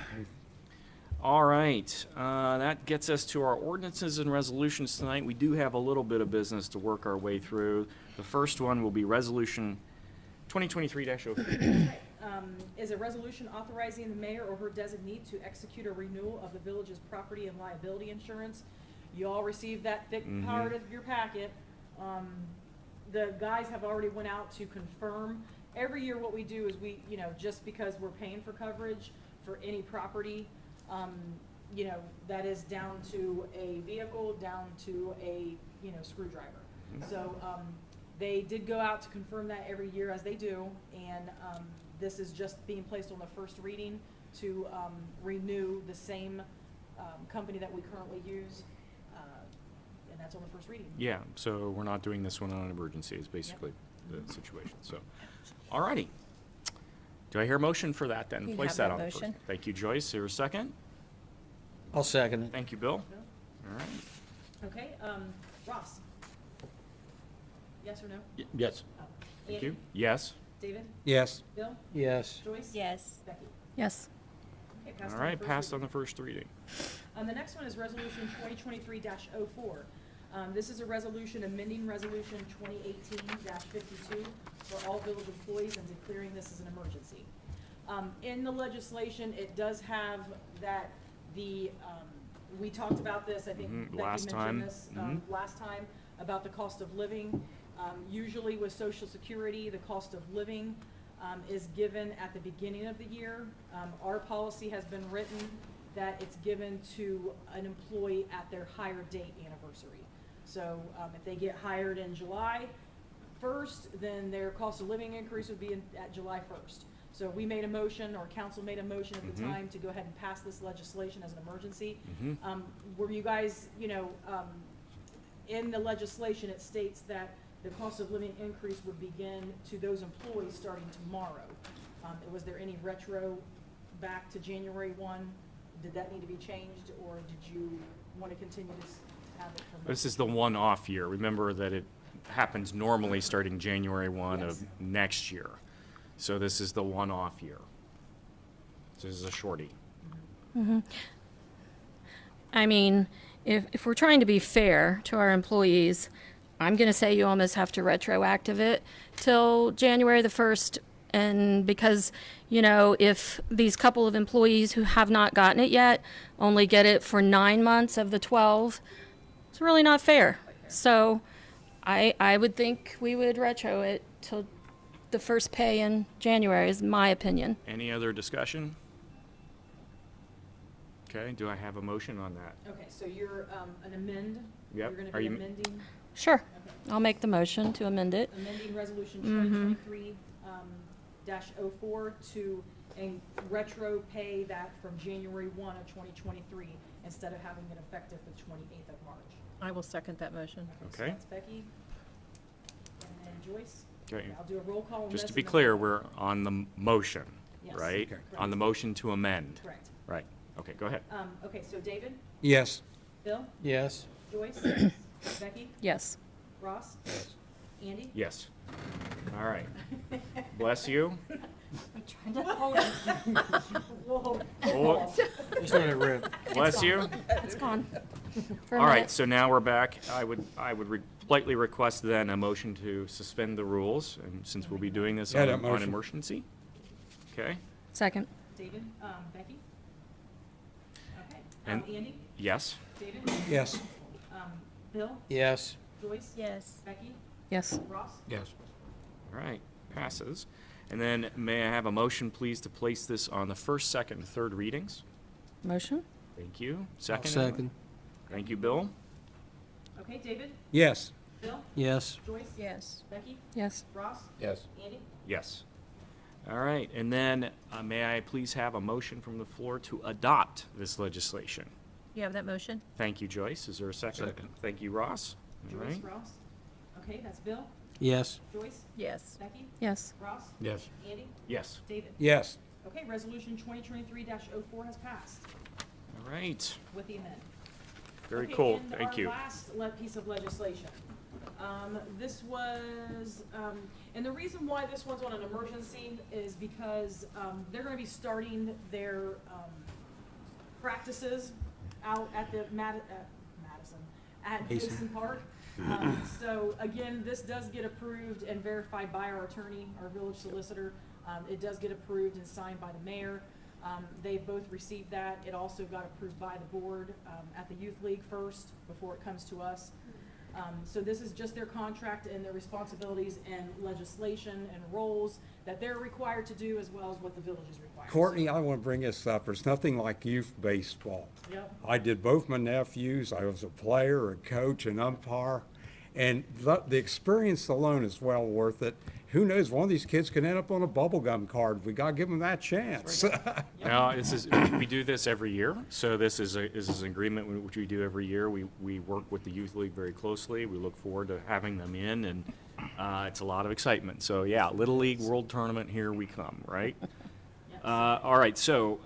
All right, that gets us to our ordinances and resolutions tonight. We do have a little bit of business to work our way through. The first one will be Resolution 2023-03. Is a resolution authorizing the mayor or her designee to execute a renewal of the village's property and liability insurance. You all received that thick part of your packet. The guys have already went out to confirm. Every year what we do is we, you know, just because we're paying for coverage for any property, you know, that is down to a vehicle, down to a, you know, screwdriver. So, they did go out to confirm that every year as they do, and, this is just being placed on the first reading to, renew the same, company that we currently use, and that's on the first reading. Yeah, so we're not doing this one on an emergency, is basically the situation, so. All righty. Do I hear a motion for that then? You Place have that that on the first. motion. Thank you, Joyce. Is there a second? I'll second it. Thank you, Bill. All right. Okay, Ross? Yes or no? Yes. Thank Andy? you. Yes. David? Yes. Bill? Yes. Joyce? Yes. Becky? Yes. Okay, passed All on the right, first passed on reading. the first reading. The next one is Resolution 2023-04. This is a resolution amending Resolution 2018-52 for all village employees and declaring this as an emergency. In the legislation, it does have that we talked about this, I think Becky last time. mentioned this last time, about the cost of living. Usually with Social Security, the cost of living is given at the beginning of the year. Our policy has been written that it's given to an employee at their hire date anniversary. So if they get hired in July 1st, then their cost of living increase would be at July 1st. So we made a motion, or council made a motion at the time to go ahead and pass this legislation as an emergency. Were you guys, you know, in the legislation, it states that the cost of living increase would begin to those employees starting tomorrow. Was there any retro back to January 1? Did that need to be changed, or did you want to continue to have it from? This is the one-off year. Remember that it happens normally starting January 1 Yes. of next year. So this is the one-off year. This is a shorty. I mean, if we're trying to be fair to our employees, I'm going to say you almost have to retroactive it till January the 1st. And because, you know, if these couple of employees who have not gotten it yet only get it for 9 months of the 12, it's really not fair. So I would think we would retro it till the first pay in January, is my opinion. Any other discussion? Okay, do I have a motion on that? Okay, so you're, an amend? Yep. You're gonna Are be you- amending, Sure, I'll make the motion to amend it. amending resolution 2023, dash 04 to retro pay that from January 1 of 2023 instead of having it effective the 28th of March. I will second that motion. So Okay. that's Becky. And then Joyce. Okay. I'll do a roll call on this. Just to be and then- clear, we're on the motion, Yes. right? Okay. On the motion to amend. Correct. Right, okay, go ahead. Okay, so David, Yes. Bill, Yes. Joyce, Becky, Yes. Ross, Andy? Yes. All right. Bless you. Whoa. Oh, Just let it rip. bless you. It's gone. For a All right, minute. so now we're back. I would politely request then a motion to suspend the rules, and since we'll be doing this Yeah, on that on motion. emergency. Okay, Second. David, Becky? Okay, And- Andy, yes? David, Yes. Bill, Yes. Joyce? Yes. Becky, Yes. Ross? Yes. All right, passes. And then may I have a motion, please, to place this on the first, second, and third readings? Motion? Thank you. I'll Second? second. Thank you, Bill. Okay, David, Yes. Bill, Yes. Joyce? Yes. Becky, Yes. Ross? Yes. Andy? Yes. All right, and then may I please have a motion from the floor to adopt this legislation? You have that motion? Thank you, Joyce. Is there a second? Second. Thank you, Ross. All Joyce, right. Ross? Okay, that's Bill, Yes. Joyce? Yes. Becky, Yes. Ross? Yes. Andy? Yes. David? Yes. Okay, resolution 2023-04 has passed All right. with the amendment. Very Okay, cool. and Thank you. Our last piece of legislation. This was, and the reason why this one's on an emergency is because they're gonna be starting their practices out at the at Mason. Mason Park. So again, this does get approved and verified by our attorney, our village solicitor. It does get approved and signed by the mayor. They both received that. It also got approved by the board at the Youth League first, before it comes to us. So this is just their contract and their responsibilities and legislation and roles that they're required to do, as well as what the village is required. Courtney, I want to bring this up. There's nothing like youth baseball. Yep. I did both my nephews. I was a player, a coach, an umpire. And the experience alone is well worth it. Who knows, one of these kids could end up on a bubblegum card. We got to give them that chance. Now, we do this every year, so this is an agreement which we do every year. We work with the Youth League very closely. We look forward to having them in, and it's a lot of excitement. So, yeah, Little League World Tournament, here we come, right? All right, so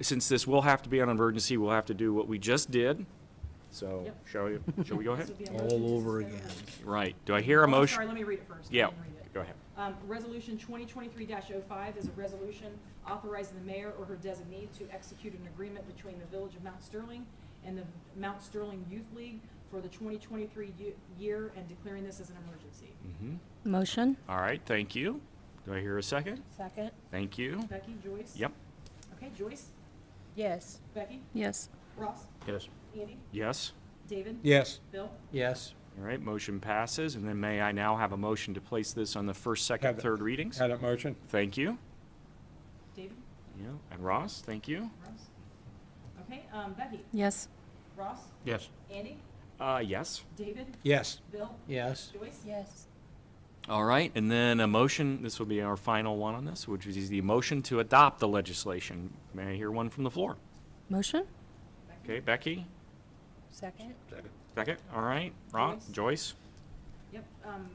since this will have to be on emergency, we'll have to do what we just did. So, Yep. shall we go ahead? This will be a motion to All over suspend again. the- Right. Do I hear a Oh, motion? Sorry, let me read it first. I Yeah, didn't read it. go ahead. Resolution 2023-05 is a resolution authorizing the mayor or her designee to execute an agreement between the Village of Mount Sterling and the Mount Sterling Youth League for the 2023 year and declaring this as an emergency. Motion? All right, thank you. Do I hear a second? Second? Thank you. Becky, Joyce? Yep. Okay, Joyce, Yes. Becky, Yes. Ross, Yes. Andy, Yes. David? Yes. Bill? Yes. All right, motion passes, and then may I now have a motion to place this on the first, second, Have it. third readings? Had a motion? Thank you. David? Yeah, and Ross, thank you. Ross? Okay, Becky, Yes. Ross, Yes. Andy, Yes. David, Yes. Bill, Yes. Joyce? Yes. All right, and then a motion, this will be our final one on this, which is the motion to adopt the legislation. May I hear one from the floor? Motion? Okay, Becky, Second? second, all right. Ross, Joyce? Yep,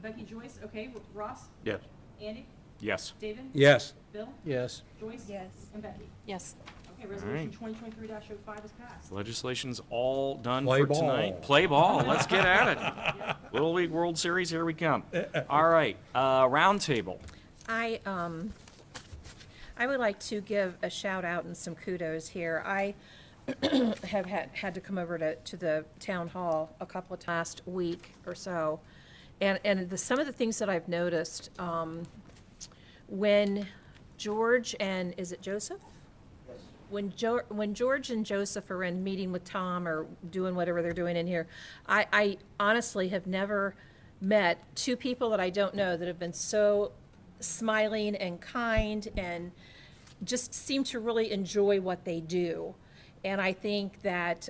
Becky, Joyce, okay, Ross, Yes. Andy, Yes. David, Yes. Bill, Yes. Joyce? Yes. And Becky. Yes. Okay, resolution 2023-05 is passed. Legislation's all done Play for ball. tonight. Play ball, let's get at it. Little League World Series, here we come. All right, roundtable. I would like to give a shout out and some kudos here. I have had to come over to the town hall a couple of last week or so. And some of the things that I've noticed, when George and, is it Joseph? When George and Joseph are in meeting with Tom or doing whatever they're doing in here, I honestly have never met two people that I don't know that have been so smiling and kind and just seem to really enjoy what they do. And I think that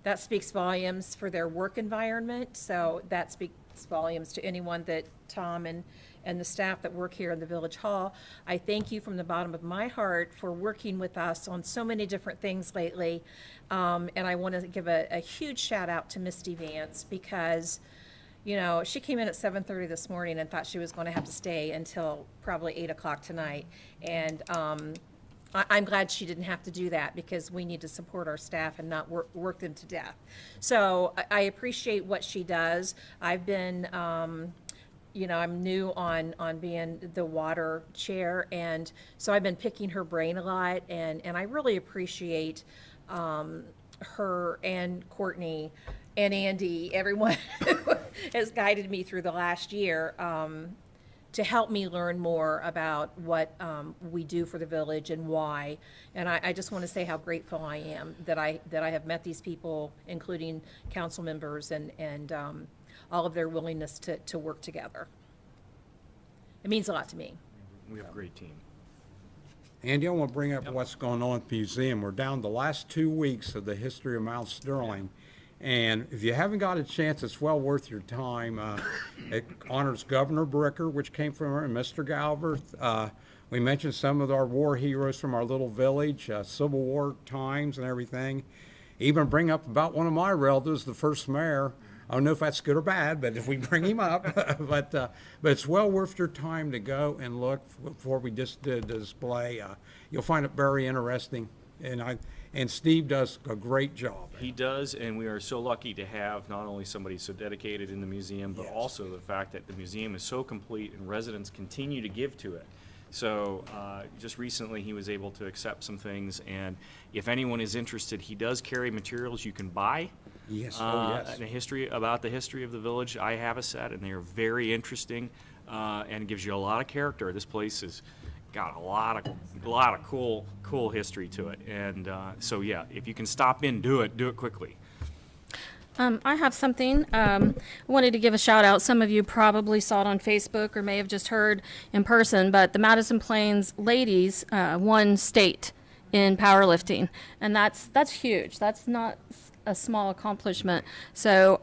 that speaks volumes for their work environment. So that speaks volumes to anyone that Tom and the staff that work here in the Village Hall. I thank you from the bottom of my heart for working with us on so many different things lately. And I want to give a huge shout out to Misty Vance because, you know, she came in at 7:30 this morning and thought she was going to have to stay until probably 8 o'clock tonight. And I'm glad she didn't have to do that because we need to support our staff and not work them to death. So I appreciate what she does. I've been, you know, I'm new on being the water chair, and so I've been picking her brain a lot, and I really appreciate her and Courtney and Andy, everyone who has guided me through the last year to help me learn more about what we do for the village and why. And I just want to say how grateful I am that I have met these people, including council members and all of their willingness to work together. It means a lot to me. We have a great team. Andy, I want to bring up what's going on at the museum. We're down the last 2 weeks of the history of Mount Sterling. And if you haven't got a chance, it's well worth your time. It honors Governor Bricker, which came from her, and Mr. Galbraith. We mentioned some of our war heroes from our little village, Civil War times and everything. Even bring up about one of my relatives, the first mayor. I don't know if that's good or bad, but if we bring him up, but it's well worth your time to go and look before we just did the display. You'll find it very interesting, and Steve does a great job. He does, and we are so lucky to have not only somebody so dedicated in the museum, but also the fact that the museum is so complete and residents continue to give to it. So just recently he was able to accept some things, and if anyone is interested, he does carry materials you can buy. Yes, And about the history of the village. I have a set, and they are very interesting, and gives you a lot of character. This place has got a lot of cool history to it, and so yeah, if you can stop in, do it quickly. I have something. I wanted to give a shout out. Some of you probably saw it on Facebook or may have just heard in person, but the Madison Plains ladies won state in powerlifting, and that's huge. That's not a small accomplishment. So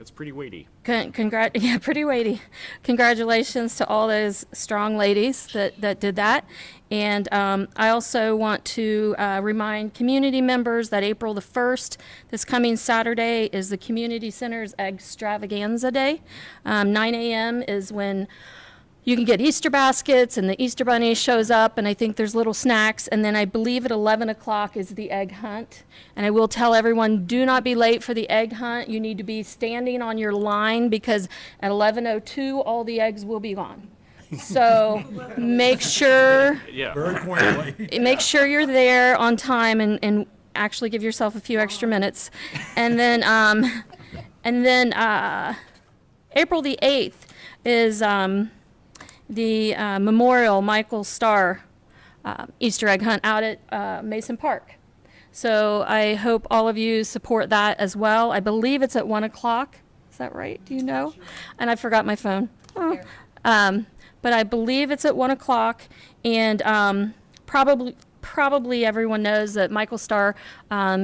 It's pretty weighty. pretty weighty. Congratulations to all those strong ladies that did that. And I also want to remind community members that April the 1st, this coming Saturday, is the Community Center's Extravaganza Day. 9 a.m. is when you can get Easter baskets, and the Easter Bunny shows up, and I think there's little snacks. And then I believe at 11 o'clock is the egg hunt. And I will tell everyone, do not be late for the egg hunt. You need to be standing on your line because at 11:02, all the eggs will be gone. So make sure Yeah. Very quickly. make sure you're there on time and actually give yourself a few extra minutes. And then April the 8th is the Memorial Michael Starr Easter egg hunt out at Mason Park. So I hope all of you support that as well. I believe it's at 1 o'clock. Is that right? Do you know? And I forgot my phone. Oh. But I believe it's at 1 o'clock, and probably everyone knows that Michael Starr,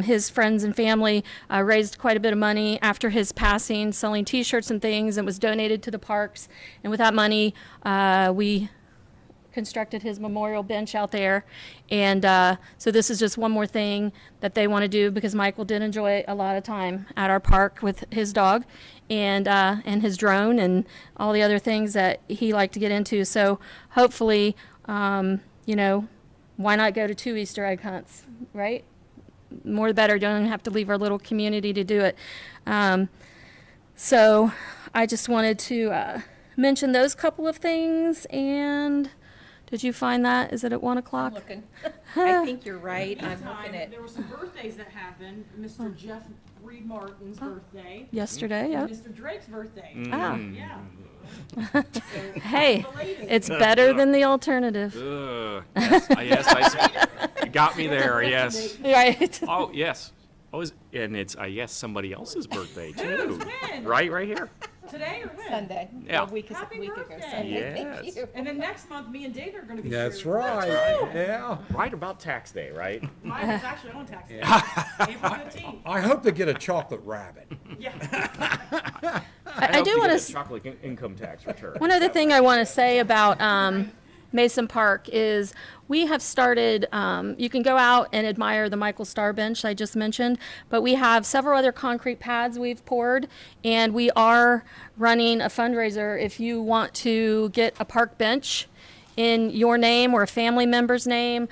his friends and family, raised quite a bit of money after his passing, selling T-shirts and things, and was donated to the parks. And with that money, we constructed his memorial bench out there. And so this is just one more thing that they want to do, because Michael did enjoy a lot of time at our park with his dog and his drone and all the other things that he liked to get into. So hopefully, why not go to 2 Easter egg hunts, right? More the better. Don't have to leave our little community to do it. So I just wanted to mention those couple of things. And did you find that? Is it at 1 o'clock? I'm looking. I think you're right. I'm Meantime, looking at, there were some birthdays that happened. Mr. Jeff Reed Martin's birthday. Yesterday, yeah. And Mr. Drake's birthday. Ah. Yeah. Hey, it's better than the alternative. Yes, you got me there, yes. Right. Oh, yes. And it's, somebody else's birthday, too. Right here. Today or when? Sunday. Yeah. A week Happy ago birthday. Sunday. Yes. Thank you. And then next month, me and Dave are gonna be That's sharing. right, yeah. Right about tax day, right? Mine is actually on tax day, April 15th. I hope to get a chocolate rabbit. Yeah. I do want to. Chocolate income tax return. One other thing I want to say about Mason Park is we have started, you can go out and admire the Michael Starr bench I just mentioned, but we have several other concrete pads we've poured, and we are running a fundraiser if you want to get a park bench in your name or a family member's name.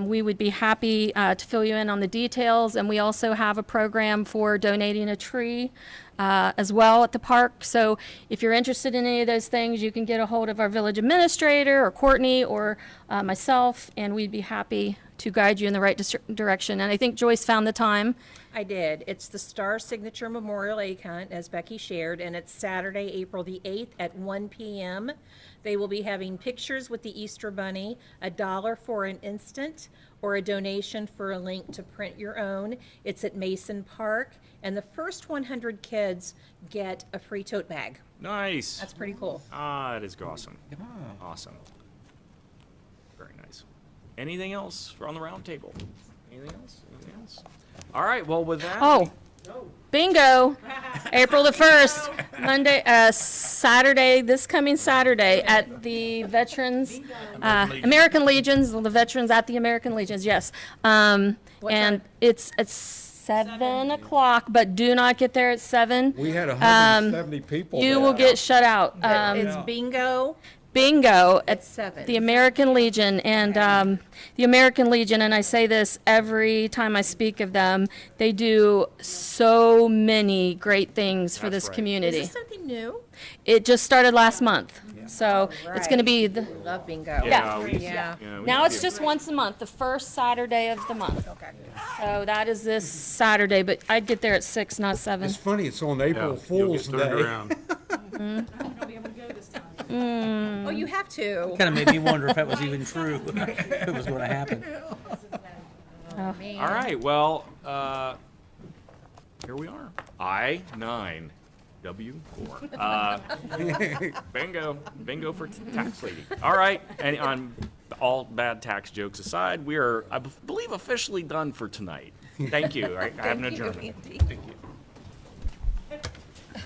We would be happy to fill you in on the details, and we also have a program for donating a tree as well at the park. So if you're interested in any of those things, you can get a hold of our village administrator or Courtney or myself, and we'd be happy to guide you in the right direction. And I think Joyce found the time. I did. It's the Star Signature Memorial Egg Hunt, as Becky shared, and it's Saturday, April the 8th at 1 p.m. They will be having pictures with the Easter Bunny, $1 for an instant, or a donation for a link to print your own. It's at Mason Park, and the first 100 kids get a free tote bag. Nice. That's pretty cool. Ah, it is awesome. Awesome. Very nice. Anything else for on the round table? Anything else? Anything else? All right, well, with that. Oh, bingo, April the 1st, Monday, Saturday, this coming Saturday at the Veterans, American Legions, the Veterans at the American Legions, yes. And time? it's at 7 o'clock, but do not get there at 7. We had 170 people You there. will get shut out. It's bingo. Bingo at 7. the American Legion, and the American Legion, and I say this every time I speak of them, they do so many great things for this Is community. this something new? It just started last month, so it's going to be the. Love bingo. Yeah. we- Yeah. we Now need it's to- just once a month, the first Saturday of the month. Okay. So that is this Saturday, but I'd get there at 6, not 7. It's funny, it's on Yeah, April you'll get Fool's turned Day. around. I'm gonna be able to go this time. Oh, you have to. Kind of made me wonder if that was even true, if it was going to happen. Oh, man. All right, well, here we are. I-9, W4. Bingo for tax lady. All right, and on all bad tax jokes aside, we are, I believe, officially done for tonight. Thank you. I have an Thank you, adjournment. Andy.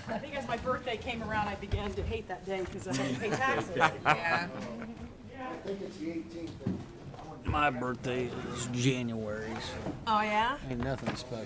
I think as my birthday came around, I began to hate that day because I had to pay taxes. Yeah. My birthday is January, so Oh, yeah? ain't nothing special.